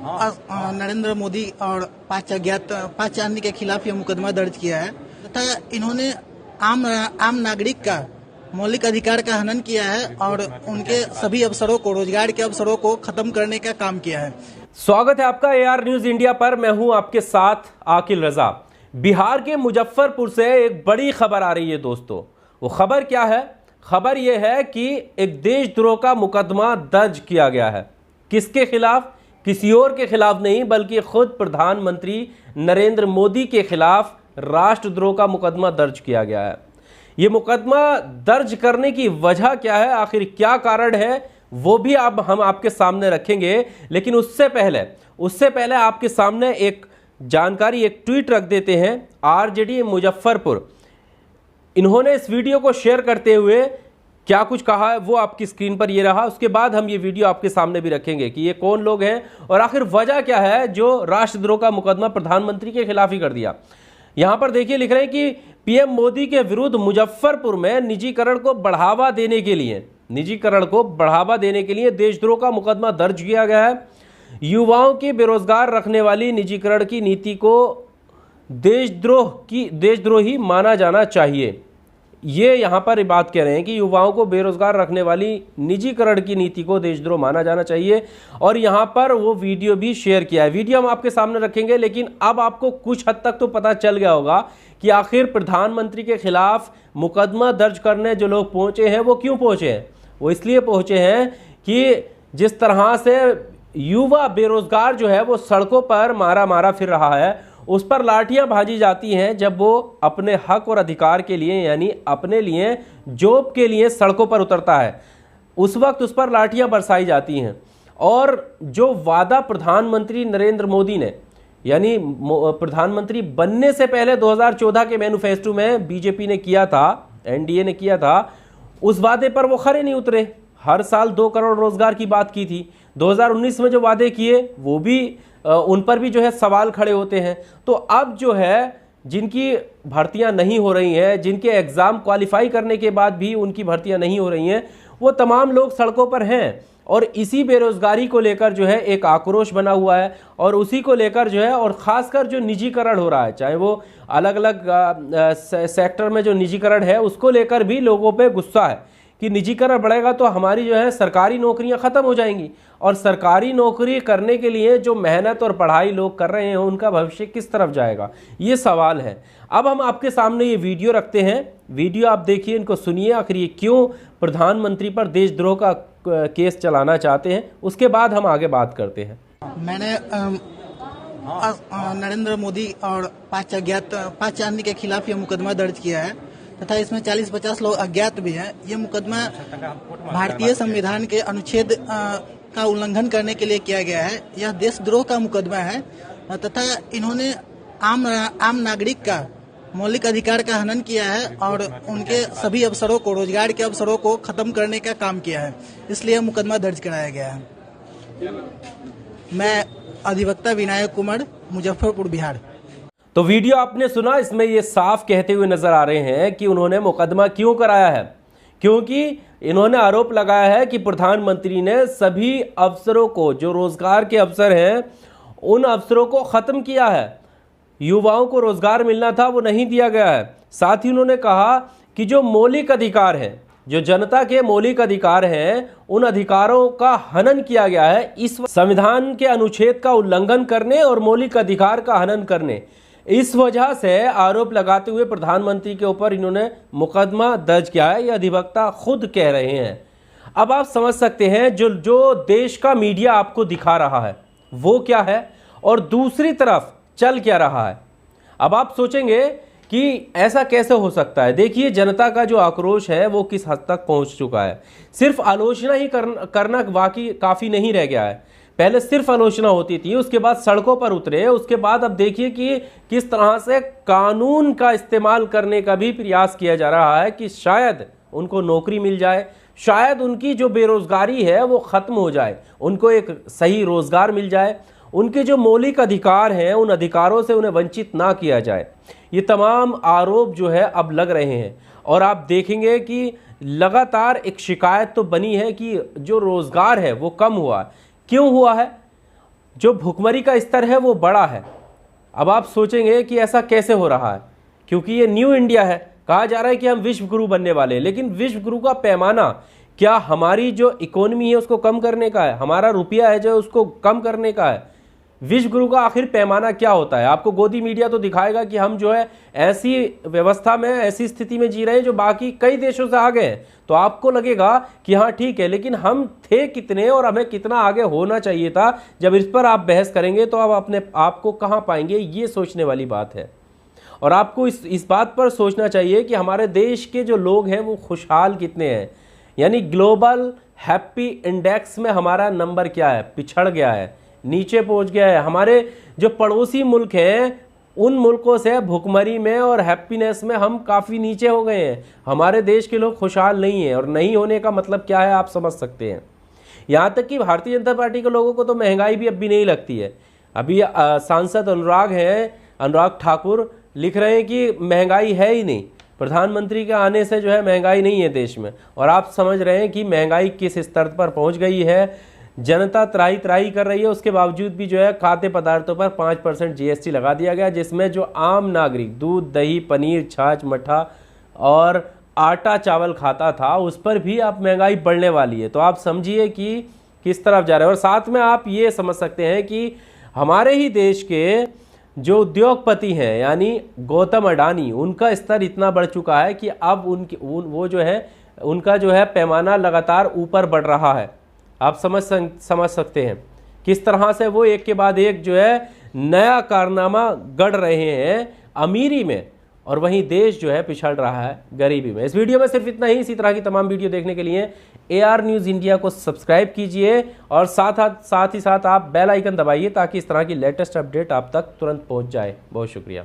नरेंद्र मोदी और पांच अन्य के खिलाफ यह मुकदमा दर्ज किया है तथा इन्होंने आम नागरिक का मौलिक अधिकार का हनन किया है और उनके सभी अवसरों को, रोजगार के अवसरों को खत्म करने का काम किया है। स्वागत है आपका AR न्यूज इंडिया पर। मैं हूं आपके साथ आकिल रजा। बिहार के मुजफ्फरपुर से एक बड़ी खबर आ रही है दोस्तों। वो खबर क्या है? खबर यह है कि एक देशद्रोह का मुकदमा दर्ज किया गया है। किसके खिलाफ? किसी और के खिलाफ नहीं, बल्कि खुद प्रधानमंत्री नरेंद्र मोदी के खिलाफ राष्ट्रद्रोह का मुकदमा दर्ज किया गया है। ये मुकदमा दर्ज करने की वजह क्या है, आखिर क्या कारण है, वो भी अब हम आपके सामने रखेंगे। लेकिन उससे पहले आपके सामने एक जानकारी, एक ट्वीट रख देते हैं। RJD मुजफ्फरपुर, इन्होंने इस वीडियो को शेयर करते हुए क्या कुछ कहा है वो आपकी स्क्रीन पर ये रहा। उसके बाद हम ये वीडियो आपके सामने भी रखेंगे कि ये कौन लोग हैं और आखिर वजह क्या है जो राष्ट्रद्रोह का मुकदमा प्रधानमंत्री के खिलाफ ही कर दिया। यहां पर देखिए, लिख रहे हैं कि PM मोदी के विरुद्ध मुजफ्फरपुर में निजीकरण को बढ़ावा देने के लिए देशद्रोह का मुकदमा दर्ज किया गया है। युवाओं की बेरोजगार रखने वाली निजीकरण की नीति को देशद्रोही माना जाना चाहिए। ये यहाँ पर बात कह रहे हैं कि युवाओं को बेरोजगार रखने वाली निजीकरण की नीति को देशद्रोह माना जाना चाहिए। और यहाँ पर वो वीडियो भी शेयर किया है। वीडियो हम आपके सामने रखेंगे, लेकिन अब आपको कुछ हद तक तो पता चल गया होगा कि आखिर प्रधानमंत्री के खिलाफ मुकदमा दर्ज करने जो लोग पहुंचे हैं वो क्यों पहुंचे हैं। वो इसलिए पहुंचे हैं कि जिस तरह से युवा बेरोजगार जो है वो सड़कों पर मारा फिर रहा है, उस पर लाठियां भाजी जाती हैं जब वो अपने हक और अधिकार के लिए, यानी अपने लिए, जॉब के लिए सड़कों पर उतरता है, उस वक्त उस पर लाठियां बरसाई जाती हैं। और जो वादा प्रधानमंत्री नरेंद्र मोदी ने, यानी प्रधानमंत्री बनने से पहले 2014 के मैनिफेस्टो में बीजेपी ने किया था, NDA ने किया था, उस वादे पर वो खरे नहीं उतरे। हर साल 2 करोड़ रोजगार की बात की थी। 2019 में जो वादे किए वो भी उन पर भी जो है सवाल खड़े होते हैं। तो अब जो है जिनकी भर्तियां नहीं हो रही हैं, जिनके एग्जाम क्वालिफाई करने के बाद भी उनकी भर्तियां नहीं हो रही हैं, वो तमाम लोग सड़कों पर हैं। और इसी बेरोजगारी को लेकर जो है एक आक्रोश बना हुआ है और उसी को लेकर जो है, और खासकर जो निजीकरण हो रहा है, चाहे वो अलग अलग सेक्टर में जो निजीकरण है उसको लेकर भी लोगों पे गुस्सा है कि निजीकरण बढ़ेगा तो हमारी जो है सरकारी नौकरियां खत्म हो जाएंगी। और सरकारी नौकरी करने के लिए जो मेहनत और पढ़ाई लोग कर रहे हैं उनका भविष्य किस तरफ जाएगा, ये सवाल है। अब हम आपके सामने ये वीडियो रखते हैं। वीडियो आप देखिए, इनको सुनिए, आखिर ये क्यों प्रधानमंत्री पर देशद्रोह का केस चलाना चाहते हैं, उसके बाद हम आगे बात करते हैं। मैंने नरेंद्र मोदी और पांच अन्य के खिलाफ यह मुकदमा दर्ज किया है तथा इसमें 40-50 लोग अज्ञात भी हैं। ये मुकदमा भारतीय संविधान के अनुच्छेद का उल्लंघन करने के लिए किया गया है। यह देशद्रोह का मुकदमा है तथा इन्होंने आम नागरिक का मौलिक अधिकार का हनन किया है और उनके सभी अवसरों को, रोजगार के अवसरों को खत्म करने का काम किया है। इसलिए यह मुकदमा दर्ज कराया गया है। मैं अधिवक्ता विनायक कुमार, मुजफ्फरपुर, बिहार। तो वीडियो आपने सुना, इसमें ये साफ कहते हुए नजर आ रहे हैं कि उन्होंने मुकदमा क्यों कराया है। क्योंकि इन्होंने आरोप लगाया है कि प्रधानमंत्री ने सभी अवसरों को, जो रोजगार के अवसर हैं, उन अवसरों को खत्म किया है। युवाओं को रोजगार मिलना था वो नहीं दिया गया है। साथ ही उन्होंने कहा कि जो मौलिक अधिकार हैं, जो जनता के मौलिक अधिकार हैं, उन अधिकारों का हनन किया गया है। इस संविधान के अनुच्छेद का उल्लंघन करने और मौलिक अधिकार का हनन करने, इस वजह से आरोप लगाते हुए प्रधानमंत्री के ऊपर इन्होंने मुकदमा दर्ज किया है। ये अधिवक्ता खुद कह रहे हैं। अब आप समझ सकते हैं जो देश का मीडिया आपको दिखा रहा है वो क्या है और दूसरी तरफ चल क्या रहा है। अब आप सोचेंगे कि ऐसा कैसे हो सकता है। देखिए, जनता का जो आक्रोश है वो किस हद तक पहुंच चुका है। सिर्फ आलोचना ही करना वाकई काफ़ी नहीं रह गया है। पहले सिर्फ आलोचना होती थी, उसके बाद सड़कों पर उतरे, उसके बाद अब देखिए कि किस तरह से कानून का इस्तेमाल करने का भी प्रयास किया जा रहा है कि शायद उनको नौकरी मिल जाए, शायद उनकी जो बेरोजगारी है वो ख़त्म हो जाए, उनको एक सही रोज़गार मिल जाए, उनके जो मौलिक अधिकार हैं उन अधिकारों से उन्हें वंचित ना किया जाए। ये तमाम आरोप जो है अब लग रहे हैं और आप देखेंगे कि लगातार एक शिकायत तो बनी है कि जो रोज़गार है वो कम हुआ। क्यों हुआ है? जो भुखमरी का स्तर है वो बड़ा है। अब आप सोचेंगे कि ऐसा कैसे हो रहा है, क्योंकि ये न्यू इंडिया है, कहा जा रहा है कि हम विश्व गुरु बनने वाले हैं, लेकिन विश्व गुरु का पैमाना क्या हमारी जो इकोनॉमी है उसको कम करने का है, हमारा रुपया है जो उसको कम करने का है? विश्व गुरु का आखिर पैमाना क्या होता है? आपको गोदी मीडिया तो दिखाएगा कि हम जो है ऐसी व्यवस्था में, ऐसी स्थिति में जी रहे हैं जो बाकी कई देशों से आगे हैं, तो आपको लगेगा कि हाँ ठीक है, लेकिन हम थे कितने और हमें कितना आगे होना चाहिए था? जब इस पर आप बहस करेंगे तो आप अपने आप को कहाँ पाएंगे, ये सोचने वाली बात है। और आपको इस बात पर सोचना चाहिए कि हमारे देश के जो लोग हैं वो खुशहाल कितने हैं। यानी ग्लोबल हैप्पी इंडेक्स में हमारा नंबर क्या है? पिछड़ गया है, नीचे पहुंच गया है। हमारे जो पड़ोसी मुल्क हैं उन मुल्कों से भुखमरी में और हैप्पीनेस में हम काफ़ी नीचे हो गए हैं। हमारे देश के लोग खुशहाल नहीं हैं, और नहीं होने का मतलब क्या है आप समझ सकते हैं। यहाँ तक कि भारतीय जनता पार्टी के लोगों को तो महंगाई भी अब भी नहीं लगती है। अभी सांसद अनुराग ठाकुर लिख रहे हैं कि महंगाई है ही नहीं, प्रधानमंत्री के आने से जो है महंगाई नहीं है देश में। और आप समझ रहे हैं कि महंगाई किस स्तर पर पहुंच गई है। जनता त्राही त्राही कर रही है, उसके बावजूद भी जो है खाद्य पदार्थों पर 5% GST लगा दिया गया, जिसमें जो आम नागरिक दूध, दही, पनीर, छाछ, मट्ठा और आटा चावल खाता था उस पर भी अब महंगाई बढ़ने वाली है। तो आप समझिए कि किस तरफ जा रहे हैं। और साथ में आप ये समझ सकते हैं कि हमारे ही देश के जो उद्योगपति हैं यानी गौतम अडानी, उनका स्तर इतना बढ़ चुका है कि अब उनका जो है पैमाना लगातार ऊपर बढ़ रहा है। आप समझ सकते हैं किस तरह से वो एक के बाद एक जो है नया कारनामा गढ़ रहे हैं अमीरी में, और वहीं देश जो है पिछड़ रहा है गरीबी में। इस वीडियो में सिर्फ इतना ही। इसी तरह की तमाम वीडियो देखने के लिए AR न्यूज़ इंडिया को सब्सक्राइब कीजिए, और साथ ही साथ आप बेल आइकन दबाइए ताकि इस तरह की लेटेस्ट अपडेट आप तक तुरंत पहुंच जाए। बहुत शुक्रिया।